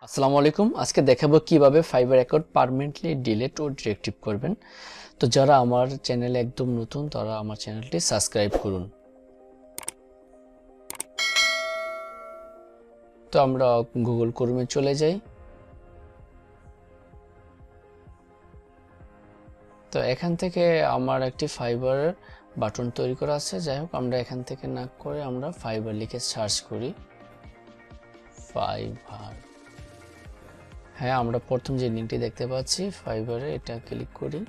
আসসালামু আলাইকুম। আজকে দেখাবো কিভাবে ফাইবার অ্যাকাউন্ট পার্মানেন্টলি ডিলিট ও ডিঅ্যাক্টিভ করবেন। তো যারা আমার চ্যানেলে একদম নতুন তারা আমার চ্যানেলটি সাবস্ক্রাইব করুন। তো আমরা গুগল ক্রোমে চলে যাই। তো এখান থেকে আমার একটি ফাইবার বাটন তৈরি করা আছে। যাই হোক, আমরা এখান থেকে না করে আমরা ফাইবার লিখে সার্চ করি। ফাইবার, হ্যাঁ, আমরা প্রথম যে লিঙ্কটি দেখতে পাচ্ছি ফাইবারে, এটা ক্লিক করি।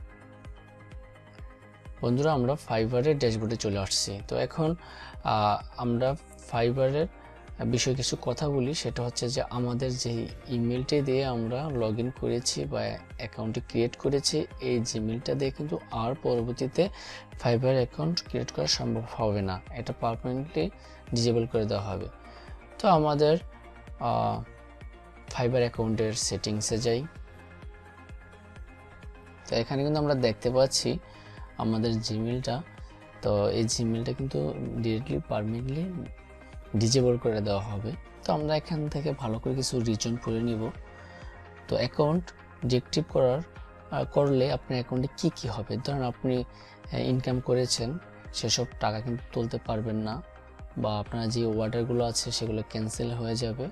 বন্ধুরা, আমরা ফাইবারের ড্যাশবোর্ডে চলে আসছি। তো এখন আমরা ফাইবারের বিষয়ে কিছু কথা বলি। সেটা হচ্ছে যে আমাদের যে ইমেলটি দিয়ে আমরা লগ ইন করেছি বা অ্যাকাউন্টটি ক্রিয়েট করেছি, এই জিমেলটা দিয়ে কিন্তু আর পরবর্তীতে ফাইবার অ্যাকাউন্ট ক্রিয়েট করা সম্ভব হবে না। এটা পার্মানেন্টলি ডিসেবল করে দেওয়া হবে। তো আমাদের ফাইবার অ্যাকাউন্টের সেটিংসে যাই। তো এখানে কিন্তু আমরা দেখতে পাচ্ছি আমাদের জিমেলটা। তো এই জিমেলটা কিন্তু ডিরেক্টলি পার্মানেন্টলি ডিসেবল করে দেওয়া হবে। তো আমরা এখান থেকে ভালো করে কিছু রিজন পড়ে নিব। তো অ্যাকাউন্ট ডিঅ্যাক্টিভ করলে আপনার অ্যাকাউন্টে কি হবে। ধরুন আপনি ইনকাম করেছেন, সেসব টাকা কিন্তু তুলতে পারবেন না, বা আপনার যে অর্ডারগুলো আছে সেগুলো ক্যান্সেল হয়ে যাবে।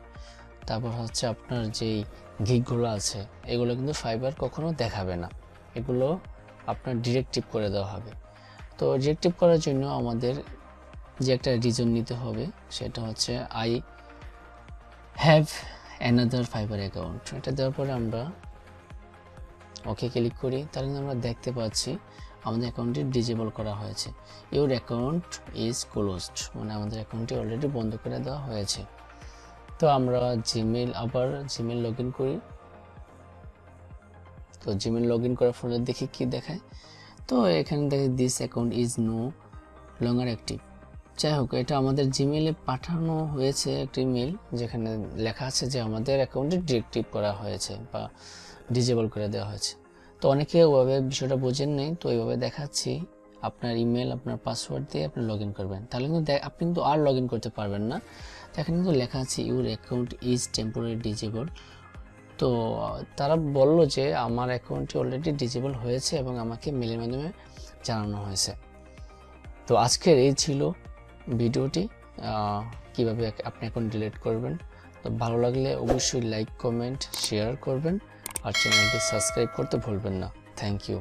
তারপর হচ্ছে আপনার যেই গিগগুলো আছে এগুলো কিন্তু ফাইবার কখনো দেখাবে না, এগুলো আপনার ডিরেক্টিভ করে দেওয়া হবে। তো ডিরেক্টিভ করার জন্য আমাদের যে একটা রিজন নিতে হবে, সেটা হচ্ছে I have another fibre account. এটা দেওয়ার পরে আমরা ওকে ক্লিক করি। তাহলে আমরা দেখতে পাচ্ছি আমাদের অ্যাকাউন্টটি ডিসেবল করা হয়েছে। ইউর অ্যাকাউন্ট ইজ ক্লোজড, মানে আমাদের অ্যাকাউন্টটি অলরেডি বন্ধ করে দেওয়া হয়েছে। তো আমরা আবার জিমেল লগ ইন করি। তো জিমেল লগ ইন করার ফলে দেখি কি দেখায়। তো এখানে দেখি this account is no longer active. যাই হোক, এটা আমাদের জিমেলে পাঠানো হয়েছে একটি মেল, যেখানে লেখা আছে যে আমাদের অ্যাকাউন্টে ডিঅ্যাক্টিভ করা হয়েছে বা ডিসেবল করে দেওয়া হয়েছে। তো অনেকে ওভাবে বিষয়টা বোঝেন নেই। তো এইভাবে দেখাচ্ছি, আপনার ইমেল আপনার পাসওয়ার্ড দিয়ে আপনি লগ ইন করবেন, তাহলে কিন্তু আপনি কিন্তু আর লগ ইন করতে পারবেন না। তো এখানে কিন্তু লেখা আছে your account is temporary disable. তো তারা বলল যে আমার অ্যাকাউন্টটি অলরেডি ডিসেবল হয়েছে এবং আমাকে মেলের মাধ্যমে জানানো হয়েছে। তো আজকের এই ছিল ভিডিওটি, কিভাবে আপনি অ্যাকাউন্ট ডিলিট করবেন। তো ভালো লাগলে অবশ্যই লাইক, কমেন্ট, শেয়ার করবেন আর চ্যানেলটি সাবস্ক্রাইব করতে ভুলবেন না। Thank you.